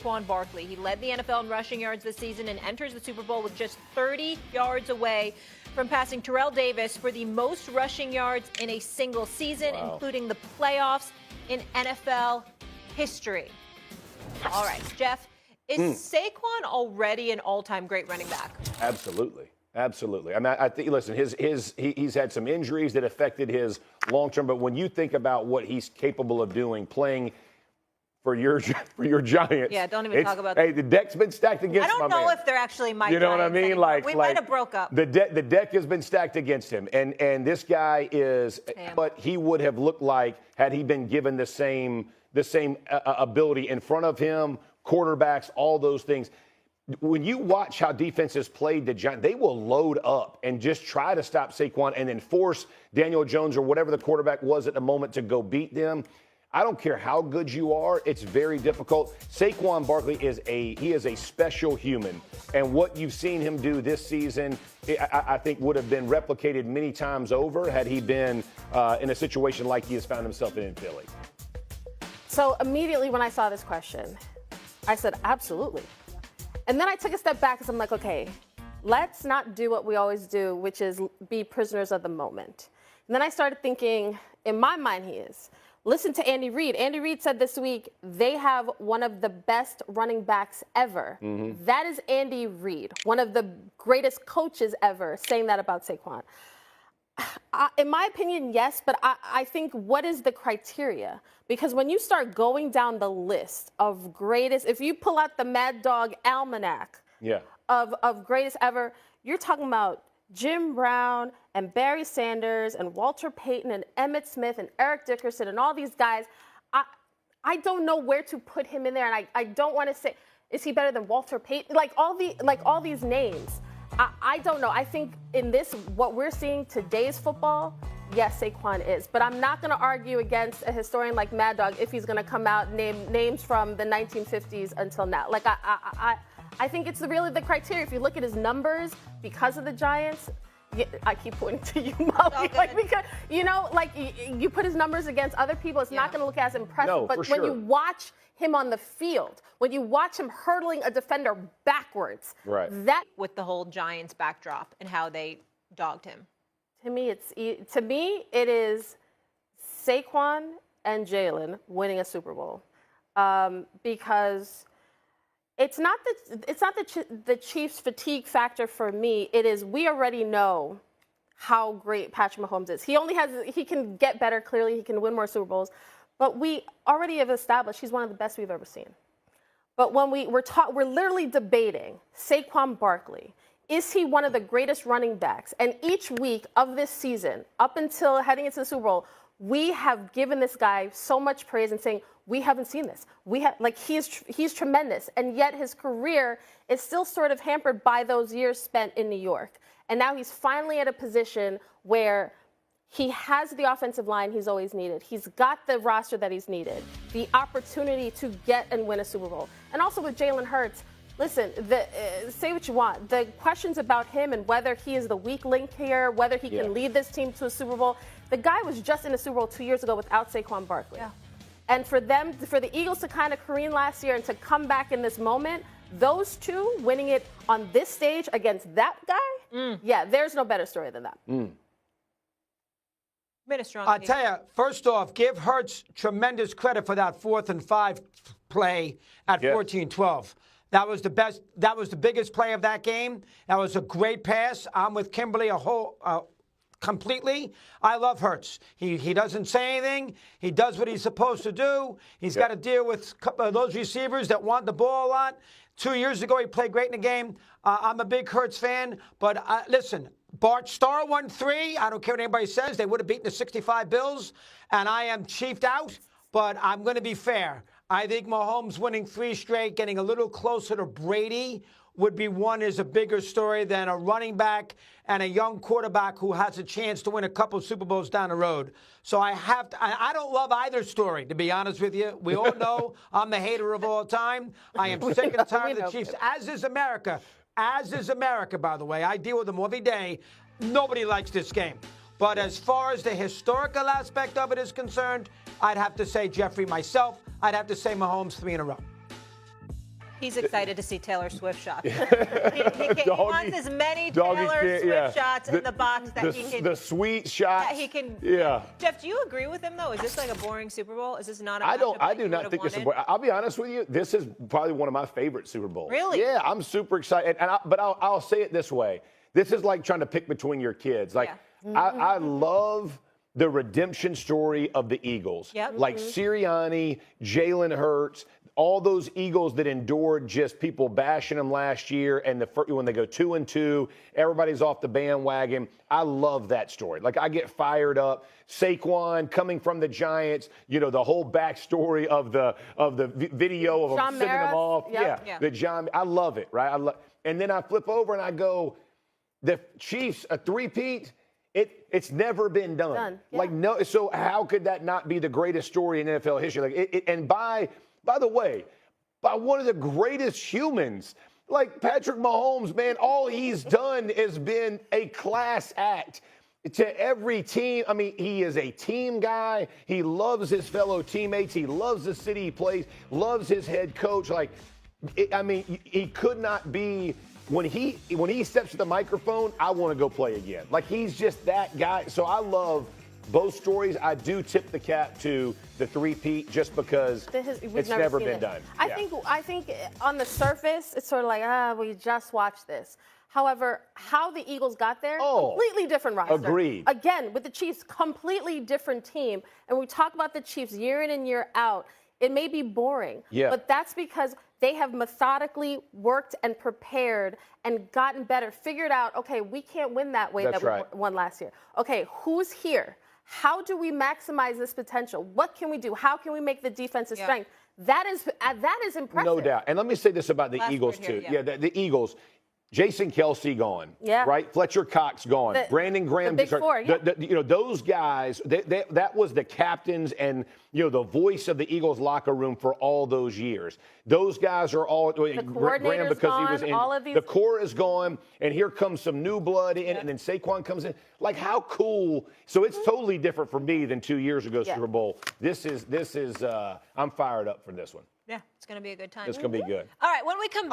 Saquon Barkley. He led the NFL in rushing yards this season and enters the Super Bowl with just 30 yards away from passing Terrell Davis for the most rushing yards in a single season, including the playoffs in NFL history. All right, Jeff, is Saquon already an all-time great running back? Absolutely. Absolutely. I mean, I think, listen, he's had some injuries that affected his long-term, but when you think about what he's capable of doing, playing for your Giants. Yeah, don't even talk about that. Hey, the deck's been stacked against him. I don't know if they're actually my Giants. You know what I mean? Like, we might have broke up. The deck has been stacked against him. And this guy is what he would have looked like had he been given the same ability in front of him, quarterbacks, all those things. When you watch how defenses played the Giants, they will load up and just try to stop Saquon and then force Daniel Jones or whatever the quarterback was at the moment to go beat them. I don't care how good you are, it's very difficult. Saquon Barkley is a special human, and what you've seen him do this season, I think would have been replicated many times over had he been in a situation like he has found himself in Philly. So immediately when I saw this question, I said, absolutely. And then I took a step back because I'm like, okay, let's not do what we always do, which is be prisoners of the moment. And then I started thinking, in my mind, he is. Listen to Andy Reid. Andy Reid said this week they have one of the best running backs ever. Mm-hmm. That is Andy Reid, one of the greatest coaches ever, saying that about Saquon. In my opinion, yes, but I think what is the criteria? Because when you start going down the list of greatest, if you pull out the Mad Dog Almanac of greatest ever, you're talking about Jim Brown and Barry Sanders and Walter Payton and Emmitt Smith and Eric Dickerson and all these guys. I don't know where to put him in there, and I don't want to say, is he better than Walter Payton? Like all these names. I don't know. I think in this, what we're seeing today's football, yes, Saquon is. But I'm not going to argue against a historian like Mad Dog if he's going to come out and name names from the 1950s until now. Like, I think it's really the criteria. If you look at his numbers because of the Giants, I keep pointing to you, Molly. Like, because, you put his numbers against other people, it's not going to look as impressive. No, but when you watch him on the field, when you watch him hurdling a defender backwards, that with the whole Giants backdrop and how they dogged him. To me, it is Saquon and Jalen winning a Super Bowl, because it's not the Chiefs' fatigue factor for me. It is, we already know how great Patrick Mahomes is. He can get better. Clearly, he can win more Super Bowls. But we already have established he's one of the best we've ever seen. But when we're literally debating Saquon Barkley. Is he one of the greatest running backs? And each week of this season, up until heading into the Super Bowl, we have given this guy so much praise and saying, we haven't seen this. He's tremendous. And yet his career is still sort of hampered by those years spent in New York. And now he's finally at a position where he has the offensive line he's always needed. He's got the roster that he's needed, the opportunity to get and win a Super Bowl. And also with Jalen Hurts, listen, say what you want. The questions about him and whether he is the weak link here, whether he can lead this team to a Super Bowl. The guy was just in the Super Bowl 2 years ago without Saquon Barkley. Yeah. And for the Eagles to kind of careen last year and to come back in this moment, those two winning it on this stage against that guy, there's no better story than that. I'll tell you, first off, give Hurts tremendous credit for that 4th and 5 play at 14-12. That was the best. That was the biggest play of that game. That was a great pass. I'm with Kimberly completely. I love Hurts. He doesn't say anything. He does what he's supposed to do. He's got to deal with those receivers that want the ball a lot. 2 years ago, he played great in the game. I'm a big Hurts fan. But listen, Bart Starr won 3. I don't care what anybody says. They would have beaten the 65 Bills. And I am chiefed out. But I'm going to be fair. I think Mahomes winning 3 straight, getting a little closer to Brady would be is a bigger story than a running back and a young quarterback who has a chance to win a couple Super Bowls down the road. So I don't love either story, to be honest with you. We all know I'm the hater of all time. I am sick and tired of the Chiefs, as is America. As is America, by the way. I deal with them every day. Nobody likes this game. But as far as the historical aspect of it is concerned, I'd have to say Jeffrey myself. I'd have to say Mahomes 3 in a row. He's excited to see Taylor Swift shots. He wants as many Taylor Swift shots in the box that he can. The sweet shots. That he can. Yeah. Jeff, do you agree with him though? Is this like a boring Super Bowl? Is this not a? I do not think this is. I'll be honest with you. This is probably one of my favorite Super Bowls. Really? Yeah, I'm super excited. But I'll say it this way. This is like trying to pick between your kids. Like I love the redemption story of the Eagles. Yep. Like Sirianni, Jalen Hurts. All those Eagles that endured just people bashing them last year, and when they go 2-2, everybody's off the bandwagon. I love that story. Like, I get fired up. Saquon coming from the Giants, the whole backstory of the video of them sending them off. Yep. Yeah, the John. I love it, right? And then I flip over and I go, the Chiefs, a three-peat. It's never been done. Yeah. Like, no. So how could that not be the greatest story in NFL history? Like, and by the way, by one of the greatest humans, like Patrick Mahomes, man, all he's done has been a class act to every team. I mean, he is a team guy. He loves his fellow teammates. He loves the city he plays, loves his head coach. Like, he could not be. When he steps to the microphone, I want to go play again. Like, he's just that guy. So I love both stories. I do tip the cap to the three-peat just because it's never been done. I think on the surface, it's sort of like, we just watched this. However, how the Eagles got there, completely different roster. Agreed. Again, with the Chiefs, completely different team. And we talk about the Chiefs year in and year out. It may be boring, but that's because they have methodically worked and prepared and gotten better, figured out, okay, we can't win that way we won last year. Okay, who's here? How do we maximize this potential? What can we do? How can we make the defensive strength? That is impressive. No doubt. And let me say this about the Eagles, too. The Eagles. Jason Kelsey gone, right? Fletcher Cox gone. Brandon Graham. The big four, those guys, that was the captains and, the voice of the Eagles locker room for all those years. Those guys are all, Graham because he was in, all of these. The core is gone, and here comes some new blood in, and then Saquon comes in. Like, how cool. So it's totally different for me than 2 years ago Super Bowl. This is I'm fired up for this one. Yeah, it's going to be a good time. It's going to be good. All right, when we come back.